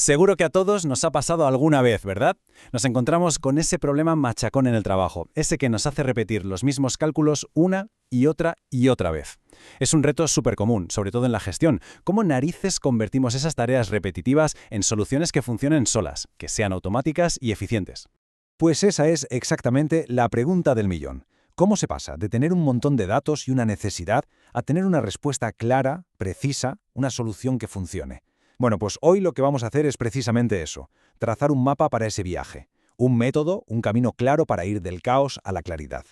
Seguro que a todos nos ha pasado alguna vez, ¿verdad? Nos encontramos con ese problema machacón en el trabajo, ese que nos hace repetir los mismos cálculos una y otra vez. Es un reto súper común, sobre todo en la gestión. ¿Cómo narices convertimos esas tareas repetitivas en soluciones que funcionen solas, que sean automáticas y eficientes? Pues esa es exactamente la pregunta del millón. ¿Cómo se pasa de tener un montón de datos y una necesidad a tener una respuesta clara, precisa, una solución que funcione? Bueno, pues hoy lo que vamos a hacer es precisamente eso, trazar un mapa para ese viaje, un método, un camino claro para ir del caos a la claridad.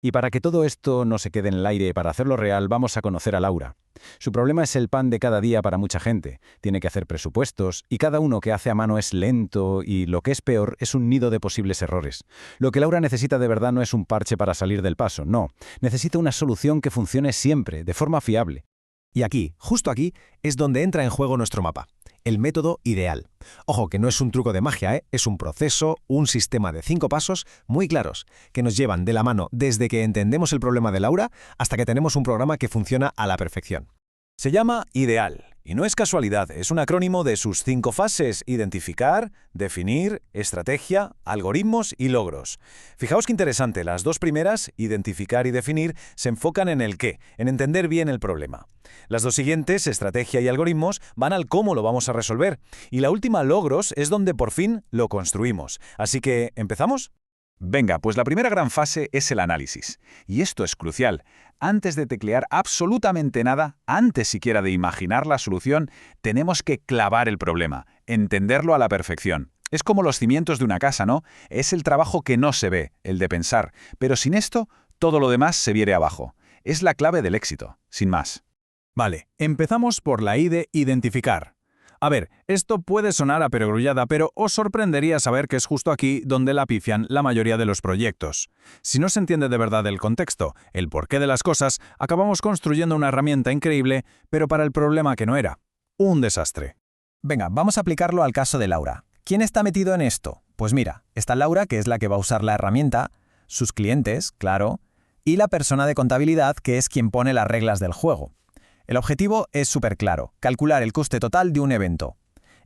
Y para que todo esto no se quede en el aire, para hacerlo real, vamos a conocer a Laura. Su problema es el pan de cada día para mucha gente. Tiene que hacer presupuestos y cada uno que hace a mano es lento y, lo que es peor, es un nido de posibles errores. Lo que Laura necesita de verdad no es un parche para salir del paso, no. Necesita una solución que funcione siempre, de forma fiable. Y aquí, justo aquí, es donde entra en juego nuestro mapa. El método ideal. Ojo, que no es un truco de magia, es un proceso, un sistema de 5 pasos muy claros, que nos llevan de la mano desde que entendemos el problema de Laura hasta que tenemos un programa que funciona a la perfección. Se llama IDEAL, y no es casualidad, es un acrónimo de sus 5 fases: identificar, definir, estrategia, algoritmos y logros. Fijaos qué interesante, las 2 primeras, identificar y definir, se enfocan en el qué, en entender bien el problema. Las 2 siguientes, estrategia y algoritmos, van al cómo lo vamos a resolver. Y la última, logros, es donde por fin lo construimos. Así que, ¿empezamos? Venga, pues la primera gran fase es el análisis. Y esto es crucial. Antes de teclear absolutamente nada, antes siquiera de imaginar la solución, tenemos que clavar el problema, entenderlo a la perfección. Es como los cimientos de una casa, ¿no? Es el trabajo que no se ve, el de pensar. Pero sin esto, todo lo demás se viene abajo. Es la clave del éxito, sin más. Vale, empezamos por la I de identificar. A ver, esto puede sonar a perogrullada, pero os sorprendería saber que es justo aquí donde la pifian la mayoría de los proyectos. Si no se entiende de verdad el contexto, el porqué de las cosas, acabamos construyendo una herramienta increíble, pero para el problema que no era. Un desastre. Venga, vamos a aplicarlo al caso de Laura. ¿Quién está metido en esto? Pues mira, está Laura, que es la que va a usar la herramienta, sus clientes, claro, y la persona de contabilidad, que es quien pone las reglas del juego. El objetivo es súper claro, calcular el coste total de un evento.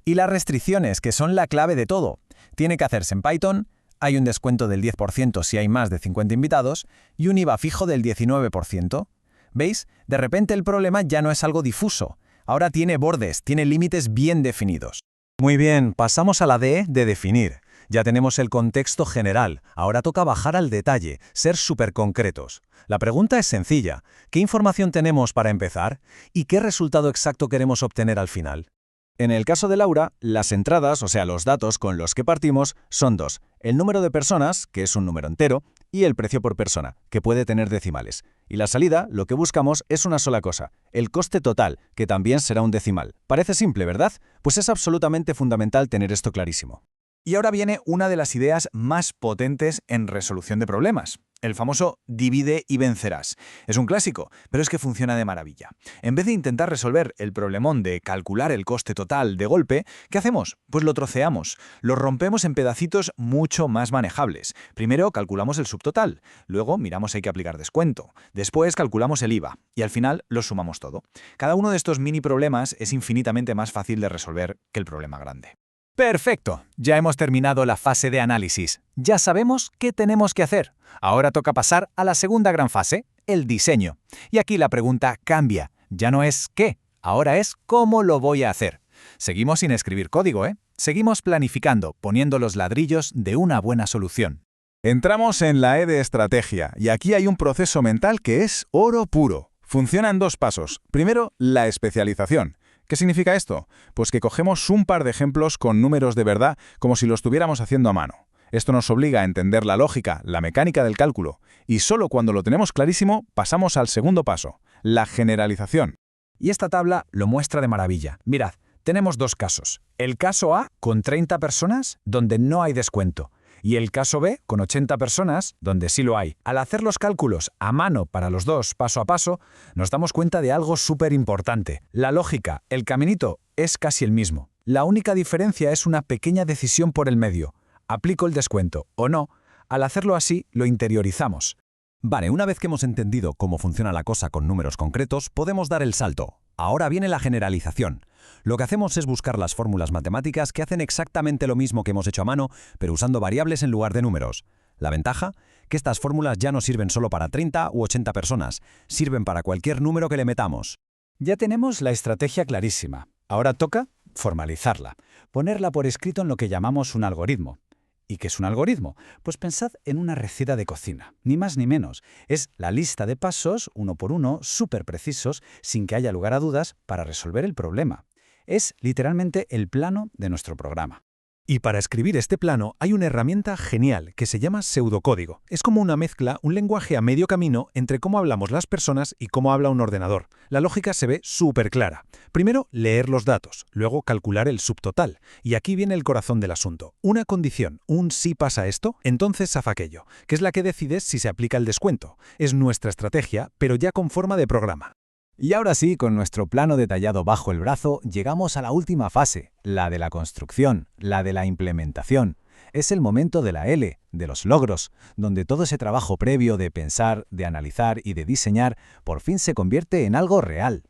Y las restricciones, que son la clave de todo. Tiene que hacerse en Python, hay un descuento del 10% si hay más de 50 invitados y un IVA fijo del 19%. ¿Veis? De repente el problema ya no es algo difuso. Ahora tiene bordes, tiene límites bien definidos. Muy bien, pasamos a la D de definir. Ya tenemos el contexto general, ahora toca bajar al detalle, ser súper concretos. La pregunta es sencilla: ¿qué información tenemos para empezar? ¿Y qué resultado exacto queremos obtener al final? En el caso de Laura, las entradas, o sea, los datos con los que partimos, son 2. El número de personas, que es un número entero, y el precio por persona, que puede tener decimales. Y la salida, lo que buscamos es una sola cosa: el coste total, que también será un decimal. Parece simple, ¿verdad? Pues es absolutamente fundamental tener esto clarísimo. Y ahora viene una de las ideas más potentes en resolución de problemas. El famoso divide y vencerás. Es un clásico, pero es que funciona de maravilla. En vez de intentar resolver el problemón de calcular el coste total de golpe, ¿qué hacemos? Pues lo troceamos. Lo rompemos en pedacitos mucho más manejables. Primero calculamos el subtotal, luego miramos si hay que aplicar descuento, después calculamos el IVA y al final lo sumamos todo. Cada uno de estos mini problemas es infinitamente más fácil de resolver que el problema grande. ¡Perfecto! Ya hemos terminado la fase de análisis. Ya sabemos qué tenemos que hacer. Ahora toca pasar a la segunda gran fase, el diseño. Y aquí la pregunta cambia. Ya no es qué, ahora es cómo lo voy a hacer. Seguimos sin escribir código, ¿eh? Seguimos planificando, poniendo los ladrillos de una buena solución. Entramos en la E de estrategia, y aquí hay un proceso mental que es oro puro. Funciona en 2 pasos. Primero, la especialización. ¿Qué significa esto? Pues que cogemos un par de ejemplos con números de verdad como si lo estuviéramos haciendo a mano. Esto nos obliga a entender la lógica, la mecánica del cálculo, y solo cuando lo tenemos clarísimo pasamos al segundo paso, la generalización. Y esta tabla lo muestra de maravilla. Mirad, tenemos 2 casos. El caso A con 30 personas, donde no hay descuento. Y el caso B con 80 personas, donde sí lo hay. Al hacer los cálculos a mano para los 2 paso a paso, nos damos cuenta de algo súper importante. La lógica, el caminito, es casi el mismo. La única diferencia es una pequeña decisión por el medio. ¿Aplico el descuento o no? Al hacerlo así, lo interiorizamos. Vale, una vez que hemos entendido cómo funciona la cosa con números concretos, podemos dar el salto. Ahora viene la generalización. Lo que hacemos es buscar las fórmulas matemáticas que hacen exactamente lo mismo que hemos hecho a mano, pero usando variables en lugar de números. La ventaja, que estas fórmulas ya no sirven solo para 30 u 80 personas, sirven para cualquier número que le metamos. Ya tenemos la estrategia clarísima. Ahora toca formalizarla, ponerla por escrito en lo que llamamos un algoritmo. ¿Y qué es un algoritmo? Pues pensad en una receta de cocina, ni más ni menos. Es la lista de pasos, uno por uno, súper precisos, sin que haya lugar a dudas, para resolver el problema. Es literalmente el plano de nuestro programa. Y para escribir este plano hay una herramienta genial que se llama pseudocódigo. Es como una mezcla, un lenguaje a medio camino entre cómo hablamos las personas y cómo habla un ordenador. La lógica se ve súper clara. Primero, leer los datos, luego calcular el subtotal. Y aquí viene el corazón del asunto. Una condición, un si pasa esto, entonces hace aquello, que es la que decide si se aplica el descuento. Es nuestra estrategia, pero ya con forma de programa. Y ahora sí, con nuestro plano detallado bajo el brazo, llegamos a la última fase, la de la construcción, la de la implementación. Es el momento de la L, de los logros, donde todo ese trabajo previo de pensar, de analizar y de diseñar, por fin se convierte en algo real.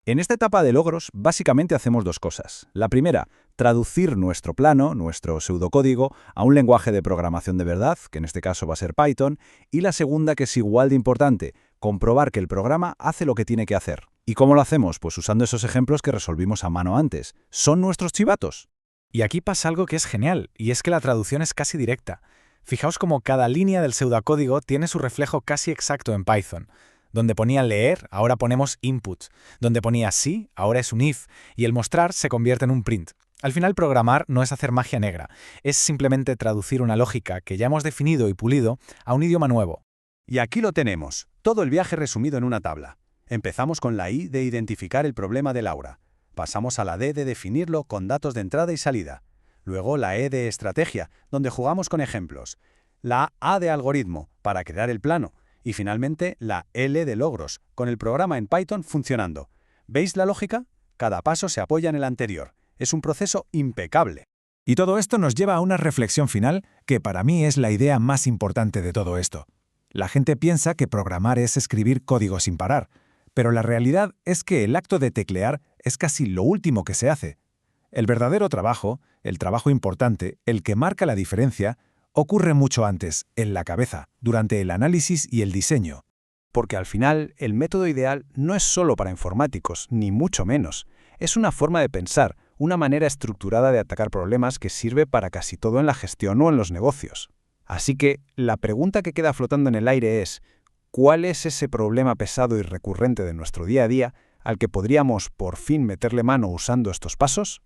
En esta etapa de logros, básicamente hacemos dos cosas. La primera, traducir nuestro plano, nuestro pseudocódigo, a un lenguaje de programación de verdad, que en este caso va a ser Python, y la segunda, que es igual de importante, comprobar que el programa hace lo que tiene que hacer. ¿Y cómo lo hacemos? Pues usando esos ejemplos que resolvimos a mano antes. ¿Son nuestros chivatos? Y aquí pasa algo que es genial, y es que la traducción es casi directa. Fijaos cómo cada línea del pseudocódigo tiene su reflejo casi exacto en Python. Donde ponía leer, ahora ponemos input. Donde ponía sí, ahora es un if. Y el mostrar se convierte en un print. Al final, programar no es hacer magia negra. Es simplemente traducir una lógica que ya hemos definido y pulido a un idioma nuevo. Y aquí lo tenemos, todo el viaje resumido en una tabla. Empezamos con la I de identificar el problema de Laura. Pasamos a la D de definirlo con datos de entrada y salida. Luego la E de estrategia, donde jugamos con ejemplos. La A de algoritmo, para crear el plano. Y finalmente la L de logros, con el programa en Python funcionando. ¿Veis la lógica? Cada paso se apoya en el anterior. Es un proceso impecable. Y todo esto nos lleva a una reflexión final que para mí es la idea más importante de todo esto. La gente piensa que programar es escribir código sin parar, pero la realidad es que el acto de teclear es casi lo último que se hace. El verdadero trabajo, el trabajo importante, el que marca la diferencia, ocurre mucho antes, en la cabeza, durante el análisis y el diseño. Porque al final, el método ideal no es solo para informáticos, ni mucho menos. Es una forma de pensar, una manera estructurada de atacar problemas que sirve para casi todo en la gestión o en los negocios. Así que, la pregunta que queda flotando en el aire es, ¿cuál es ese problema pesado y recurrente de nuestro día a día al que podríamos por fin meterle mano usando estos pasos?